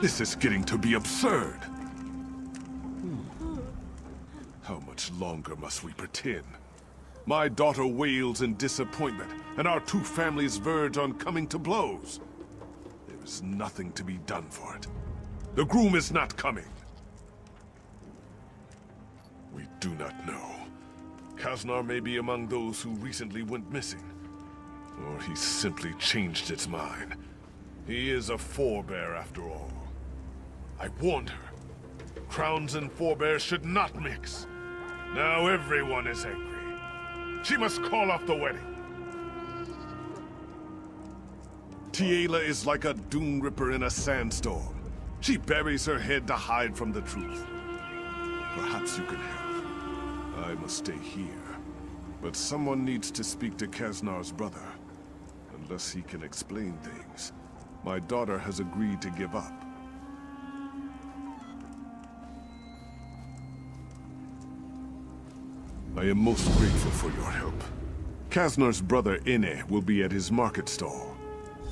This is getting to be absurd. How much longer must we pretend? My daughter wails in disappointment, and our two families verge on coming to blows. There is nothing to be done for it. The groom is not coming. We do not know. Kaznar may be among those who recently went missing. Or he simply changed its mind. He is a forebear after all. I warned her. Crowns and forebears should not mix. Now everyone is angry. She must call off the wedding. Tiela is like a dune ripper in a sandstorm. She buries her head to hide from the truth. Perhaps you can help. I must stay here. But someone needs to speak to Kaznar's brother. Unless he can explain things. My daughter has agreed to give up. I am most grateful for your help. Kaznar's brother Ine will be at his market stall.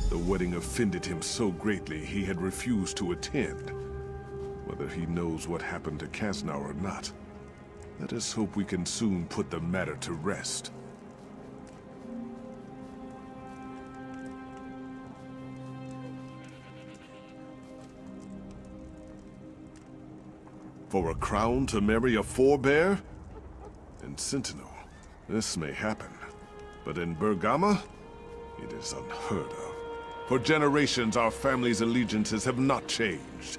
The wedding offended him so greatly he had refused to attend. Whether he knows what happened to Kaznar or not, let us hope we can soon put the matter to rest. For a crown to marry a forebear? In Sentinel, this may happen. But in Bergama, it is unheard of. For generations, our family's allegiances have not changed.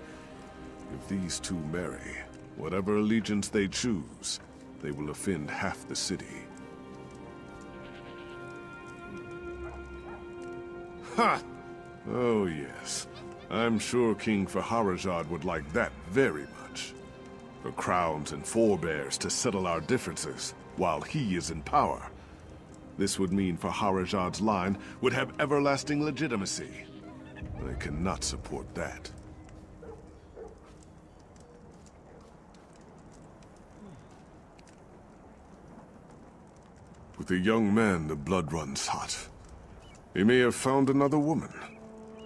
If these two marry, whatever allegiance they choose, they will offend half the city. Ha! Oh yes. I'm sure King Faharajad would like that very much. For crowns and forebears to settle our differences, while he is in power. This would mean Faharajad's line would have everlasting legitimacy. I cannot support that. With a young man, the blood runs hot. He may have found another woman.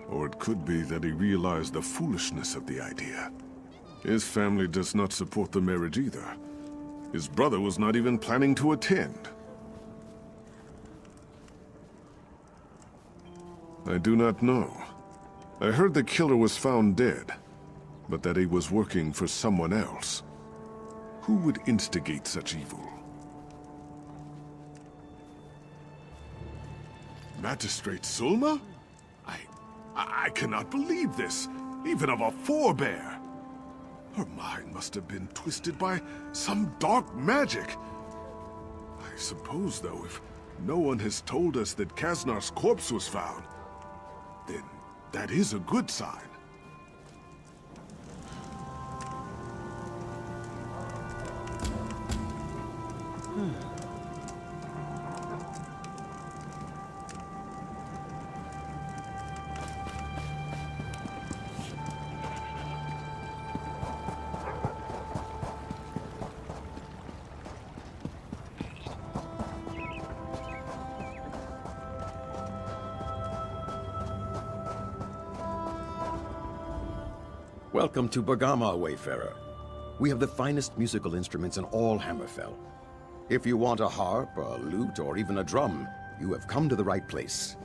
Or it could be that he realized the foolishness of the idea. His family does not support the marriage either. His brother was not even planning to attend. I do not know. I heard the killer was found dead, but that he was working for someone else. Who would instigate such evil? Magistrate Sulma? I cannot believe this, even of a forebear. Her mind must have been twisted by some dark magic. I suppose, though, if no one has told us that Kaznar's corpse was found, then that is a good sign. Welcome to Bergama, Wayfarer. We have the finest musical instruments in all Hammerfell. If you want a harp, a lute, or even a drum, you have come to the right place.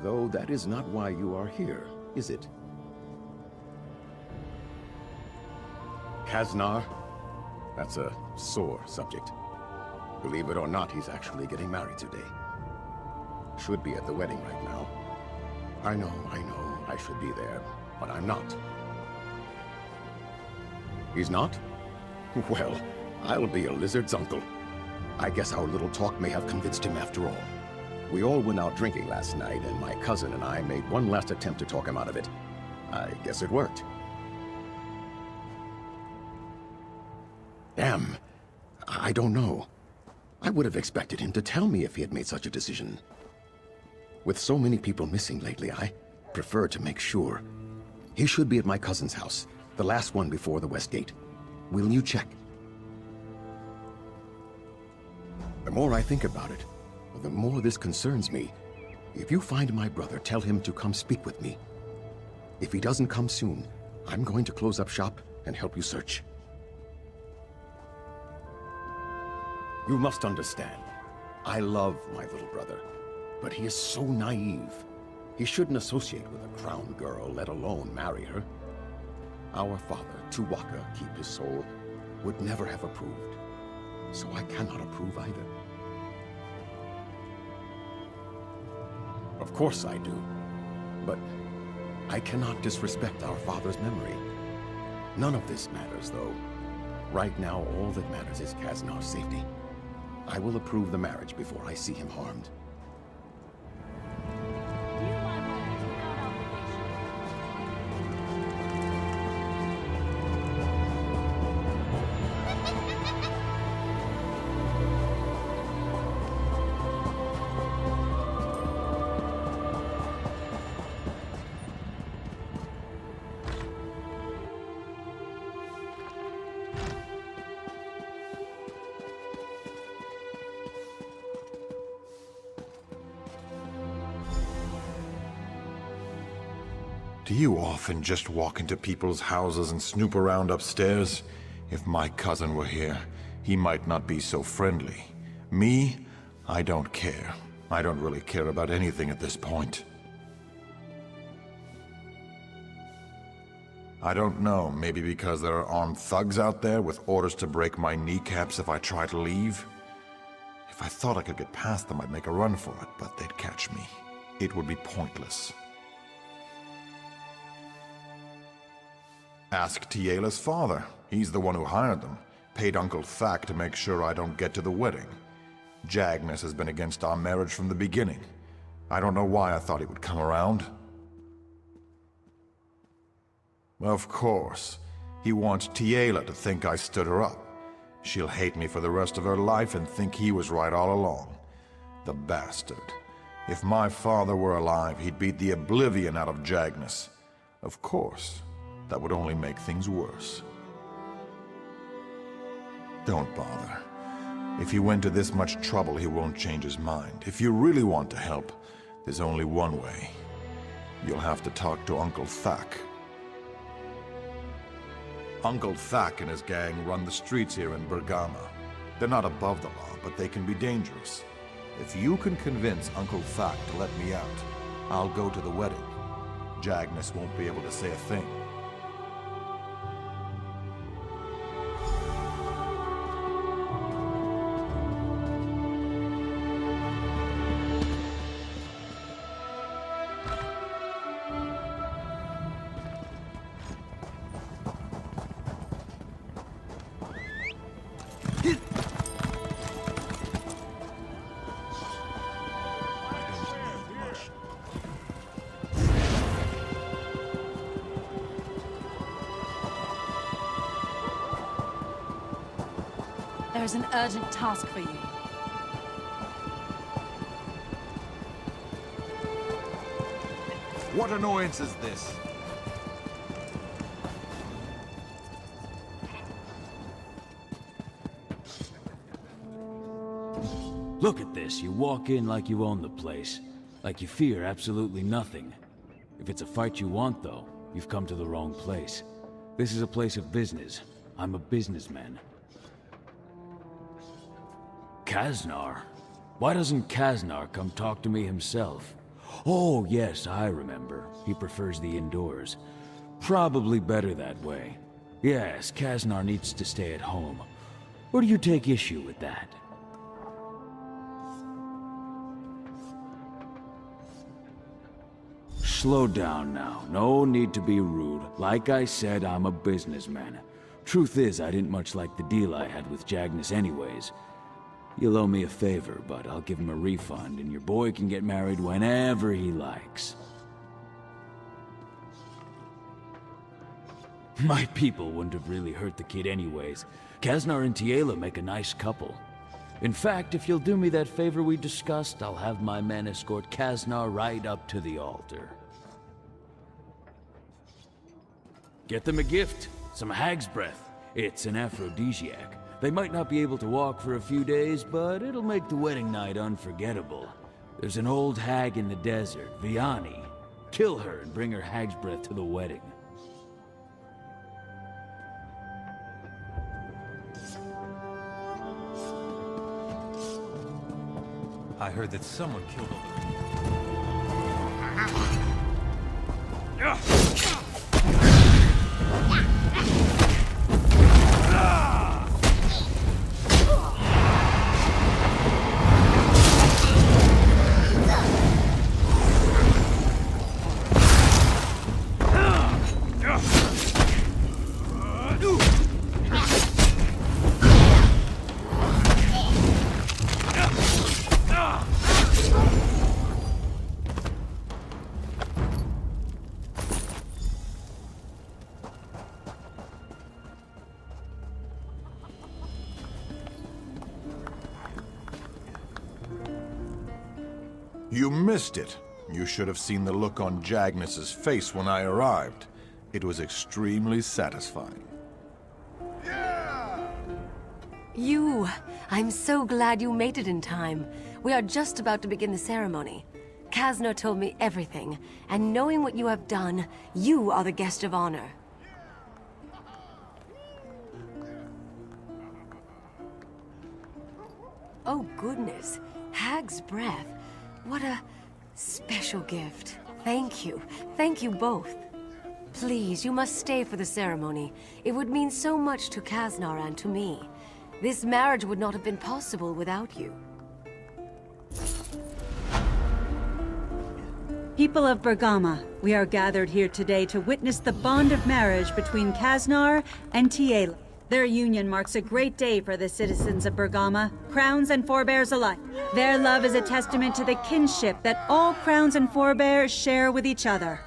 Though that is not why you are here, is it? Kaznar? That's a sore subject. Believe it or not, he's actually getting married today. Should be at the wedding right now. I know, I should be there, but I'm not. He's not? Well, I'll be a lizard's uncle. I guess our little talk may have convinced him after all. We all went out drinking last night, and my cousin and I made one last attempt to talk him out of it. I guess it worked. Damn. I don't know. I would have expected him to tell me if he had made such a decision. With so many people missing lately, I prefer to make sure. He should be at my cousin's house. The last one before the West Gate. Will you check? The more I think about it, the more this concerns me. If you find my brother, tell him to come speak with me. If he doesn't come soon, I'm going to close up shop and help you search. You must understand, I love my little brother, but he is so naive. He shouldn't associate with a crown girl, let alone marry her. Our father, Tuwaka, keep his soul, would never have approved. So I cannot approve either. Of course I do, but I cannot disrespect our father's memory. None of this matters, though. Right now, all that matters is Kaznar's safety. I will approve the marriage before I see him harmed. Do you often just walk into people's houses and snoop around upstairs? If my cousin were here, he might not be so friendly. Me? I don't care. I don't really care about anything at this point. I don't know, maybe because there are armed thugs out there with orders to break my kneecaps if I try to leave? If I thought I could get past them, I'd make a run for it, but they'd catch me. It would be pointless. Ask Tiela's father. He's the one who hired them. Paid Uncle Thack to make sure I don't get to the wedding. Jagnus has been against our marriage from the beginning. I don't know why I thought he would come around. Of course. He wants Tiela to think I stood her up. She'll hate me for the rest of her life and think he was right all along. The bastard. If my father were alive, he'd beat the oblivion out of Jagnus. Of course. That would only make things worse. Don't bother. If he went to this much trouble, he won't change his mind. If you really want to help, there's only one way. You'll have to talk to Uncle Thack. Uncle Thack and his gang run the streets here in Bergama. They're not above the law, but they can be dangerous. If you can convince Uncle Thack to let me out, I'll go to the wedding. Jagnus won't be able to say a thing. There's an urgent task for you. What annoyance is this? Look at this. You walk in like you own the place. Like you fear absolutely nothing. If it's a fight you want, though, you've come to the wrong place. This is a place of business. I'm a businessman. Kaznar? Why doesn't Kaznar come talk to me himself? Oh, yes, I remember. He prefers the indoors. Probably better that way. Yes, Kaznar needs to stay at home. Or do you take issue with that? Slow down now. No need to be rude. Like I said, I'm a businessman. Truth is, I didn't much like the deal I had with Jagnus anyways. You'll owe me a favor, but I'll give him a refund, and your boy can get married whenever he likes. My people wouldn't have really hurt the kid anyways. Kaznar and Tiela make a nice couple. In fact, if you'll do me that favor we discussed, I'll have my men escort Kaznar right up to the altar. Get them a gift. Some hag's breath. It's an aphrodisiac. They might not be able to walk for a few days, but it'll make the wedding night unforgettable. There's an old hag in the desert, Vianney. Kill her and bring her hag's breath to the wedding. I heard that someone killed all You missed it. You should have seen the look on Jagnus's face when I arrived. It was extremely satisfying. I'm so glad you made it in time. We are just about to begin the ceremony. Kasner told me everything, and knowing what you have done, you are the guest of honor. Oh goodness, Hag's breath. What a special gift. Thank you. Thank you both. Please, you must stay for the ceremony. It would mean so much to Kasner and to me. This marriage would not have been possible without you. People of Bergama, we are gathered here today to witness the bond of marriage between Kasner and Tiela. Their union marks a great day for the citizens of Bergama, crowns and forebears alike. Their love is a testament to the kinship that all crowns and forebears share with each other.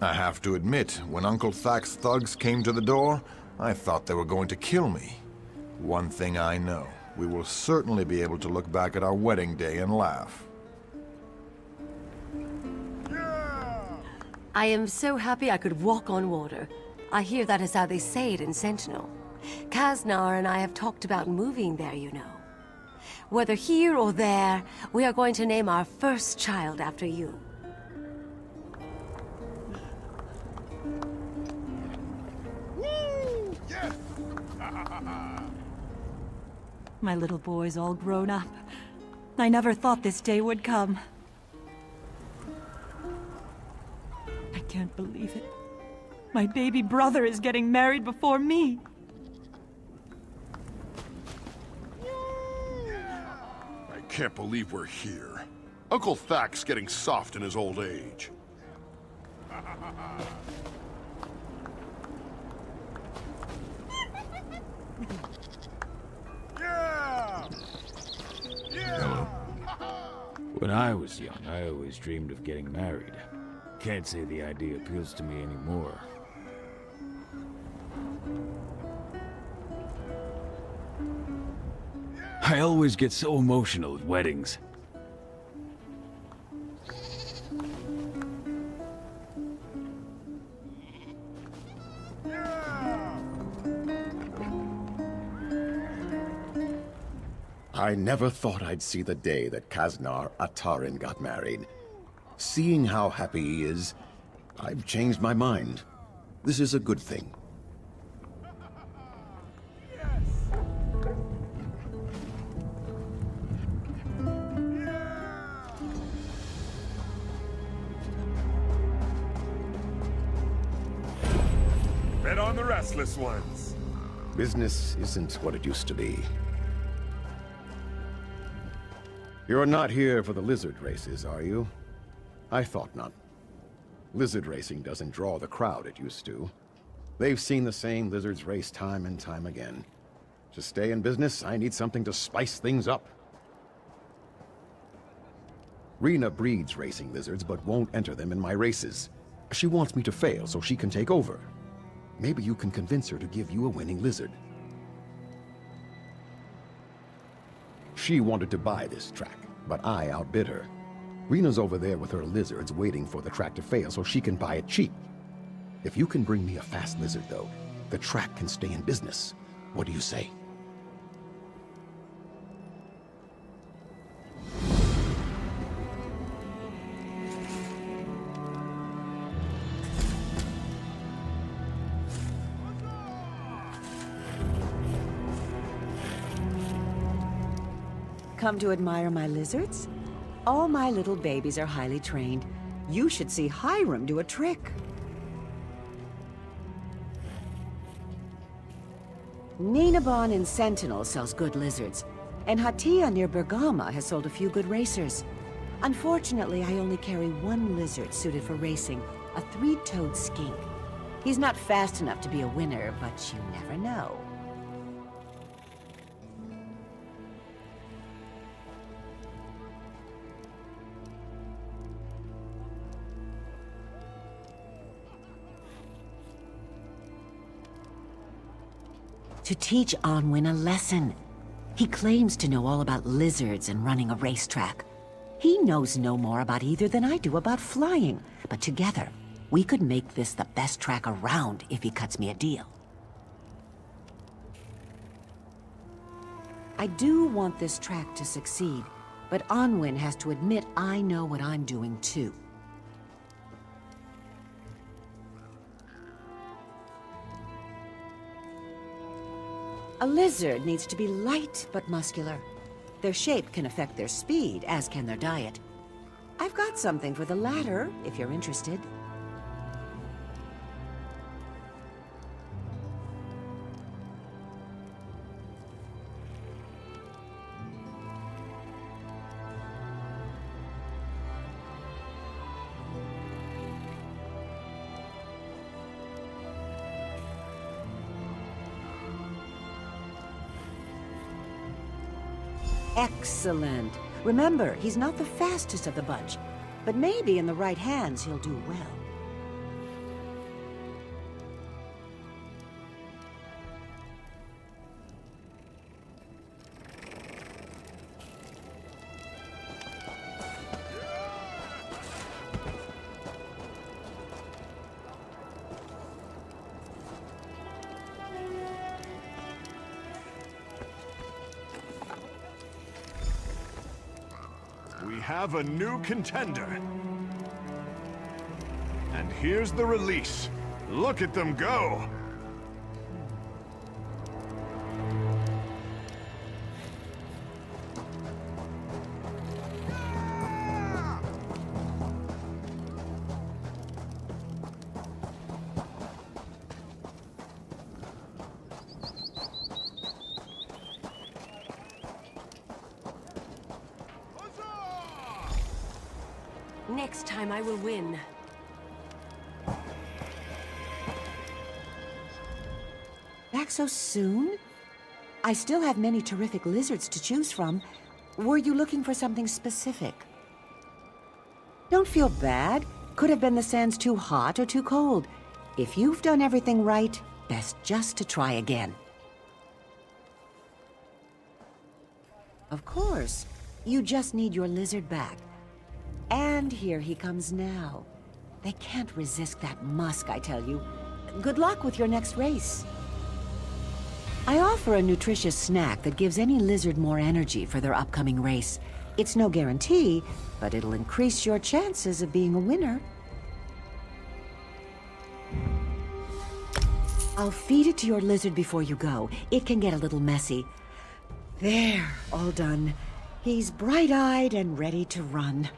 I have to admit, when Uncle Thak's thugs came to the door, I thought they were going to kill me. One thing I know, we will certainly be able to look back at our wedding day and laugh. I am so happy I could walk on water. I hear that is how they say it in Sentinel. Kasner and I have talked about moving there, you know. Whether here or there, we are going to name our first child after you. My little boy's all grown up. I never thought this day would come. I can't believe it. My baby brother is getting married before me. I can't believe we're here. Uncle Thak's getting soft in his old age. When I was young, I always dreamed of getting married. Can't say the idea appeals to me anymore. I always get so emotional at weddings. I never thought I'd see the day that Kasner Atarin got married. Seeing how happy he is, I've changed my mind. This is a good thing. Bet on the restless ones. Business isn't what it used to be. You're not here for the lizard races, are you? I thought not. Lizard racing doesn't draw the crowd it used to. They've seen the same lizards race time and time again. To stay in business, I need something to spice things up. Rena breeds racing lizards, but won't enter them in my races. She wants me to fail so she can take over. Maybe you can convince her to give you a winning lizard. She wanted to buy this track, but I outbid her. Rena's over there with her lizards waiting for the track to fail so she can buy it cheap. If you can bring me a fast lizard, though, the track can stay in business. What do you say? come to admire my lizards? All my little babies are highly trained. You should see Hiram do a trick. Ninabon in Sentinel sells good lizards, and Hatia near Bergama has sold a few good racers. Unfortunately, I only carry one lizard suited for racing, a three-toed skink. He's not fast enough to be a winner, but you never know. To teach Onwyn a lesson. He claims to know all about lizards and running a racetrack. He knows no more about either than I do about flying, but together, we could make this the best track around if he cuts me a deal. I do want this track to succeed, but Onwyn has to admit I know what I'm doing too. A lizard needs to be light but muscular. Their shape can affect their speed, as can their diet. I've got something for the latter, if you're interested. Excellent. Remember, he's not the fastest of the bunch, but maybe in the right hands he'll do well. We have a new contender. And here's the release. Look at them go! Next time I will win. Back so soon? I still have many terrific lizards to choose from. Were you looking for something specific? Don't feel bad. Could have been the sands too hot or too cold. If you've done everything right, best just to try again. Of course. You just need your lizard back. And here he comes now. They can't resist that musk, I tell you. Good luck with your next race. I offer a nutritious snack that gives any lizard more energy for their upcoming race. It's no guarantee, but it'll increase your chances of being a winner. I'll feed it to your lizard before you go. It can get a little messy. There, all done. He's bright-eyed and ready to run.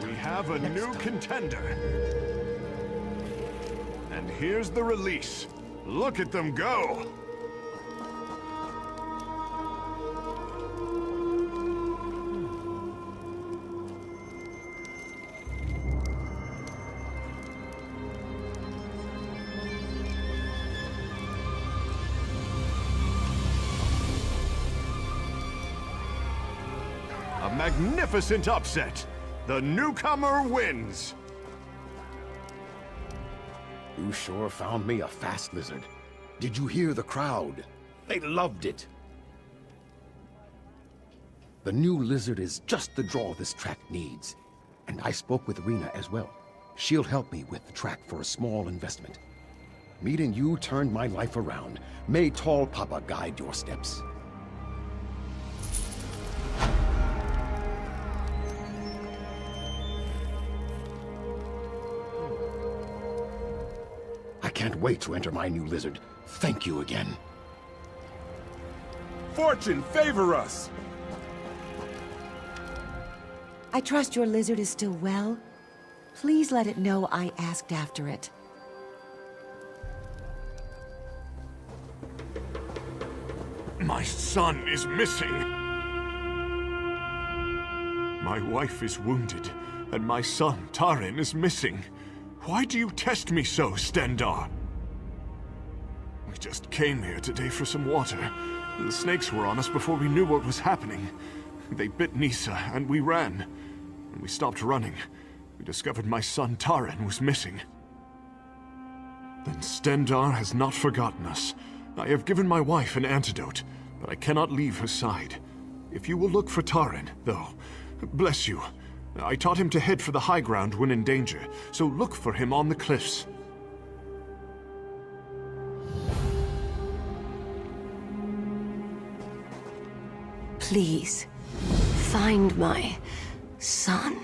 We have a new contender. And here's the release. Look at them go! A magnificent upset! The newcomer wins! You sure found me a fast lizard. Did you hear the crowd? They loved it. The new lizard is just the draw this track needs. And I spoke with Rena as well. She'll help me with the track for a small investment. Meeting you turned my life around. May Tall Papa guide your steps. I can't wait to enter my new lizard. Thank you again. Fortune, favor us! I trust your lizard is still well. Please let it know I asked after it. My son is missing. My wife is wounded, and my son, Tarin, is missing. Why do you test me so, Stendar? We just came here today for some water. The snakes were on us before we knew what was happening. They bit Nisa, and we ran. When we stopped running, we discovered my son Tarin was missing. Then Stendar has not forgotten us. I have given my wife an antidote, but I cannot leave her side. If you will look for Tarin, though, bless you. I taught him to head for the high ground when in danger, so look for him on the cliffs. Please, find my son.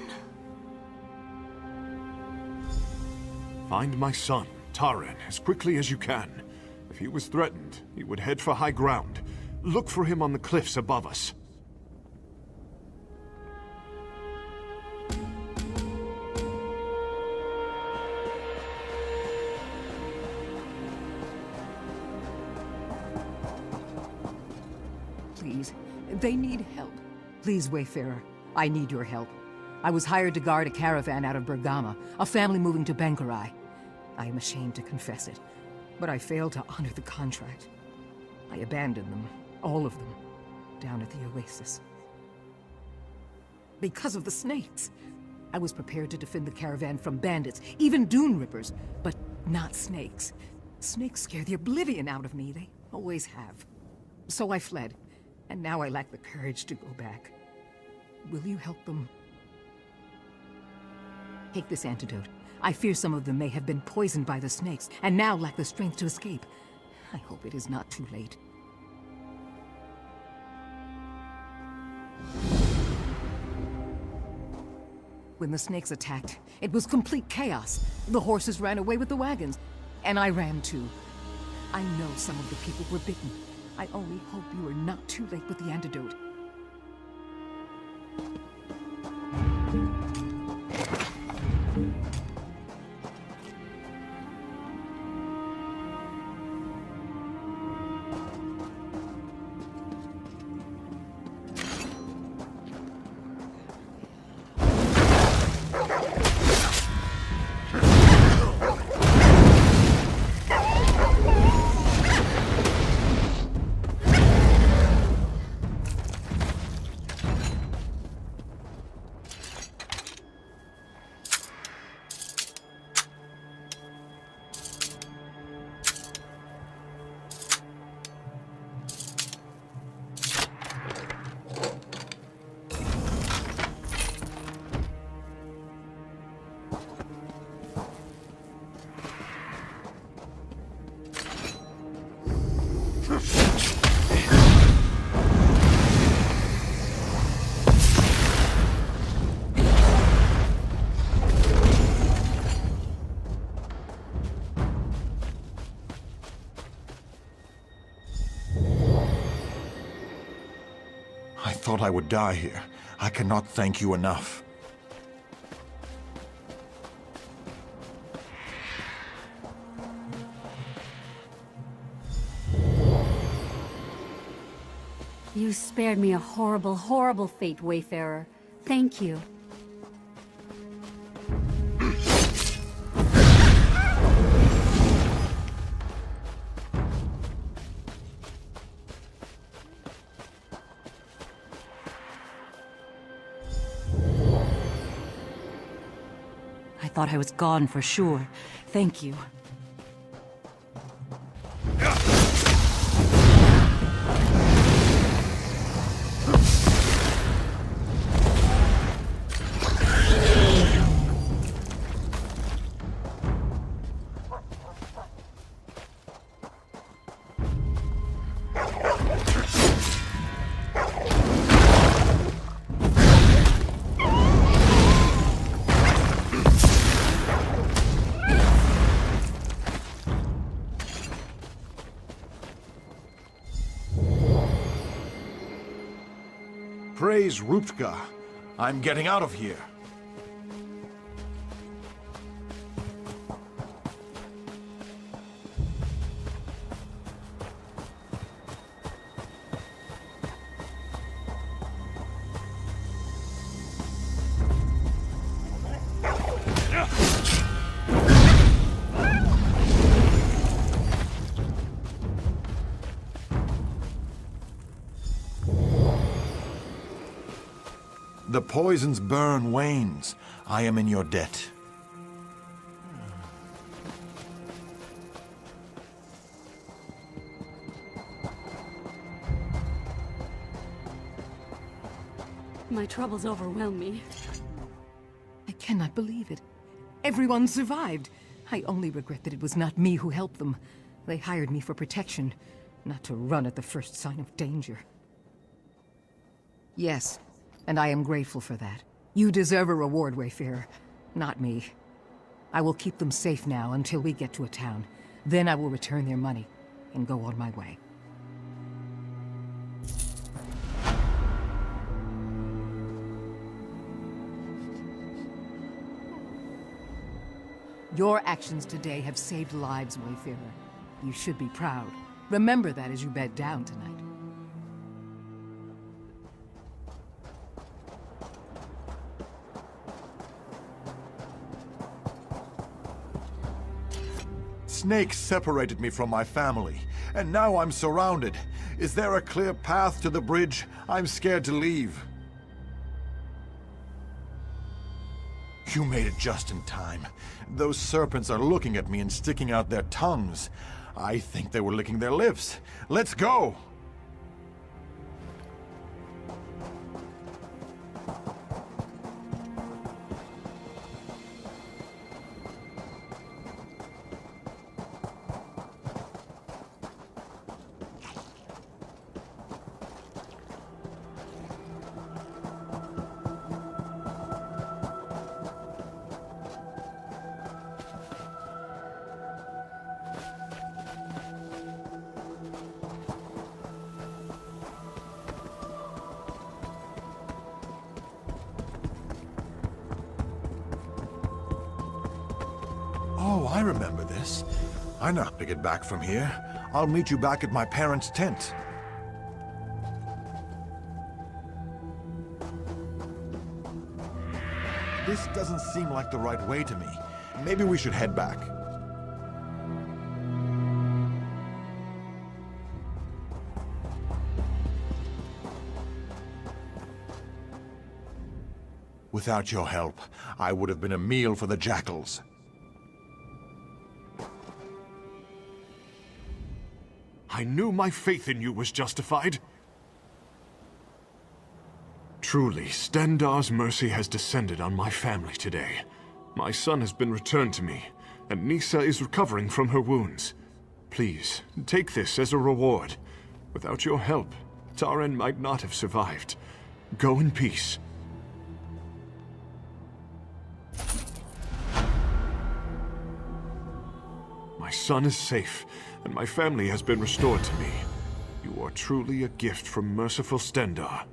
Find my son, Tarin, as quickly as you can. If he was threatened, he would head for high ground. Look for him on the cliffs above us. Please, they need help. Please, Wayfarer, I need your help. I was hired to guard a caravan out of Bergama, a family moving to Bankarai. I am ashamed to confess it, but I failed to honor the contract. I abandoned them, all of them, down at the oasis. Because of the snakes. I was prepared to defend the caravan from bandits, even dune rippers, but not snakes. Snakes scare the oblivion out of me, they always have. So I fled, and now I lack the courage to go back. Will you help them? Take this antidote. I fear some of them may have been poisoned by the snakes, and now lack the strength to escape. I hope it is not too late. When the snakes attacked, it was complete chaos. The horses ran away with the wagons, and I ran too. I know some of the people were bitten. I only hope you are not too late with the antidote. I thought I would die here. I cannot thank you enough. You spared me a horrible, horrible fate, Wayfarer. Thank you. I thought I was gone for sure. Thank you. days, Ruptka. I'm getting out of here. The poison's burn wanes. I am in your debt. My troubles overwhelm me. I cannot believe it. Everyone survived. I only regret that it was not me who helped them. They hired me for protection, not to run at the first sign of danger. Yes, and I am grateful for that. You deserve a reward, Wayfarer, not me. I will keep them safe now until we get to a town. Then I will return their money and go on my way. Your actions today have saved lives, Wayfarer. You should be proud. Remember that as you bed down tonight. Snakes separated me from my family, and now I'm surrounded. Is there a clear path to the bridge? I'm scared to leave. You made it just in time. Those serpents are looking at me and sticking out their tongues. I think they were licking their lips. Let's go! Oh, I remember this. I know how to get back from here. I'll meet you back at my parents' tent. This doesn't seem like the right way to me. Maybe we should head back. Without your help, I would have been a meal for the jackals. I knew my faith in you was justified. Truly, Stendarr's mercy has descended on my family today. My son has been returned to me, and Nisa is recovering from her wounds. Please, take this as a reward. Without your help, Taran might not have survived. Go in peace. My son is safe, and my family has been restored to me. You are truly a gift from merciful Stendar.